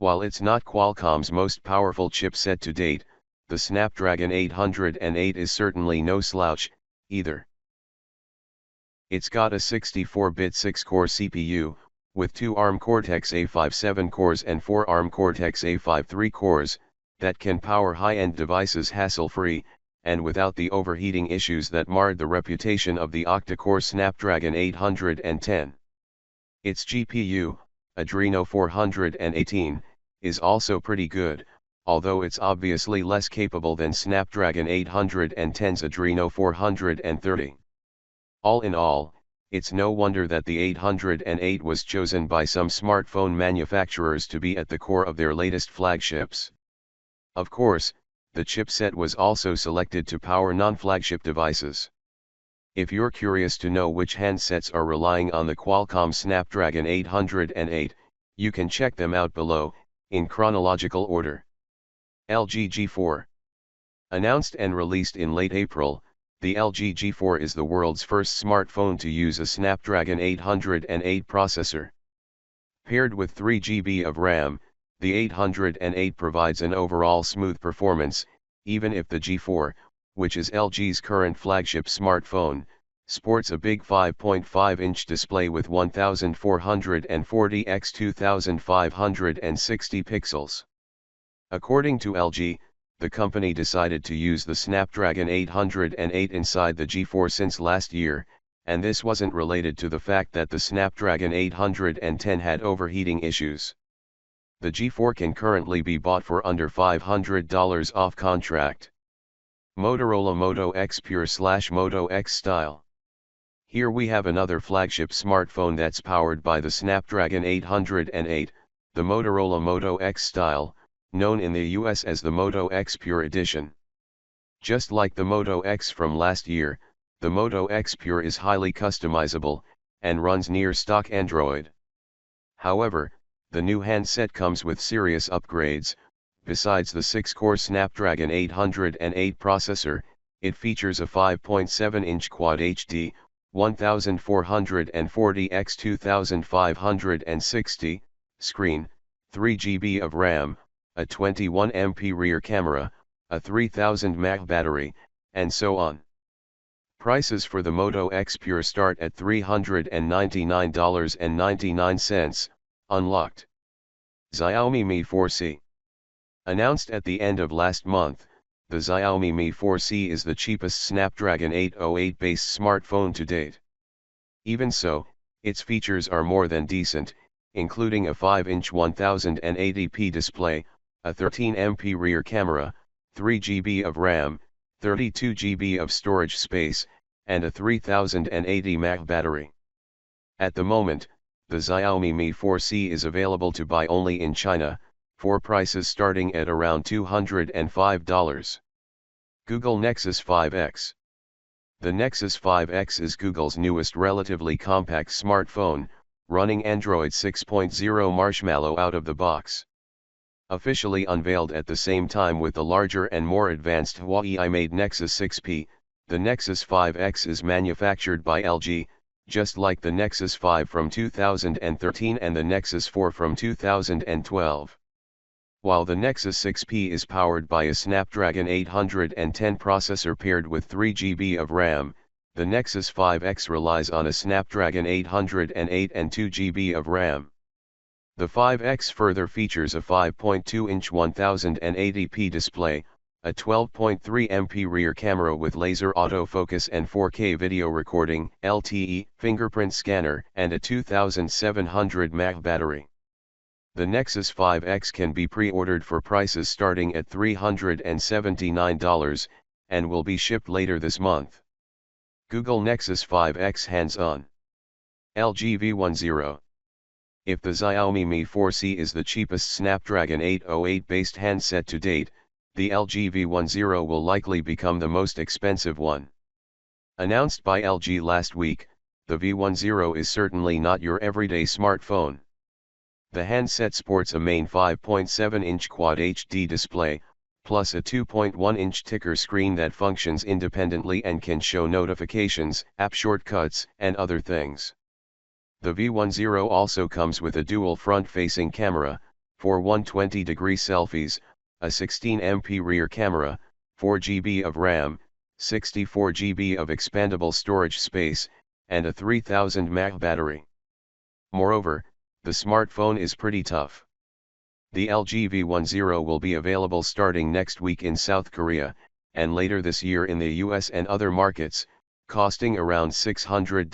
While it's not Qualcomm's most powerful chipset to date, the Snapdragon 808 is certainly no slouch, either. It's got a 64-bit 6-core CPU, with 2 ARM Cortex A57 cores and 4 ARM Cortex A53 cores, that can power high-end devices hassle-free, and without the overheating issues that marred the reputation of the octa-core Snapdragon 810. Its GPU, Adreno 418, is also pretty good, although it's obviously less capable than Snapdragon 810's Adreno 430. All in all, it's no wonder that the 808 was chosen by some smartphone manufacturers to be at the core of their latest flagships. Of course, the chipset was also selected to power non-flagship devices. If you're curious to know which handsets are relying on the Qualcomm Snapdragon 808, you can check them out below, in chronological order. LG G4. Announced and released in late April, the LG G4 is the world's first smartphone to use a Snapdragon 808 processor. Paired with 3 GB of RAM, the 808 provides an overall smooth performance, even if the G4, which is LG's current flagship smartphone, sports a big 5.5-inch display with 1440 x 2560 pixels. According to LG, the company decided to use the Snapdragon 808 inside the G4 since last year, and this wasn't related to the fact that the Snapdragon 810 had overheating issues. The G4 can currently be bought for under $500 off contract. Motorola Moto X Pure/Moto X Style. Here we have another flagship smartphone that's powered by the Snapdragon 808, the Motorola Moto X Style, known in the US as the Moto X Pure Edition. Just like the Moto X from last year, the Moto X Pure is highly customizable, and runs near stock Android. However, the new handset comes with serious upgrades. Besides the 6-core Snapdragon 808 processor, it features a 5.7-inch Quad HD, 1440 x 2560 screen, 3 GB of RAM, a 21MP rear camera, a 3000 mAh battery, and so on. Prices for the Moto X Pure start at $399.99, unlocked. Xiaomi Mi 4C. Announced at the end of last month, the Xiaomi Mi 4C is the cheapest Snapdragon 808-based smartphone to date. Even so, its features are more than decent, including a 5-inch 1080p display, a 13MP rear camera, 3 GB of RAM, 32 GB of storage space, and a 3080 mAh battery. At the moment, the Xiaomi Mi 4C is available to buy only in China, for prices starting at around $205. Google Nexus 5X. The Nexus 5X is Google's newest relatively compact smartphone, running Android 6.0 Marshmallow out of the box. Officially unveiled at the same time with the larger and more advanced Huawei-made Nexus 6P, the Nexus 5X is manufactured by LG, just like the Nexus 5 from 2013 and the Nexus 4 from 2012. While the Nexus 6P is powered by a Snapdragon 810 processor paired with 3 GB of RAM, the Nexus 5X relies on a Snapdragon 808 and 2 GB of RAM. The 5X further features a 5.2-inch 1080p display, a 12.3MP rear camera with laser autofocus and 4K video recording, LTE, fingerprint scanner, and a 2700 mAh battery. The Nexus 5X can be pre-ordered for prices starting at $379, and will be shipped later this month. Google Nexus 5X hands-on. LG V10. If the Xiaomi Mi 4C is the cheapest Snapdragon 808-based handset to date, the LG V10 will likely become the most expensive one. Announced by LG last week, the V10 is certainly not your everyday smartphone. The handset sports a main 5.7-inch Quad HD display, plus a 2.1-inch ticker screen that functions independently and can show notifications, app shortcuts, and other things. The V10 also comes with a dual front-facing camera, for 120-degree selfies, a 16MP rear camera, 4 GB of RAM, 64 GB of expandable storage space, and a 3000 mAh battery. Moreover, the smartphone is pretty tough. The LG V10 will be available starting next week in South Korea, and later this year in the US and other markets, costing around $600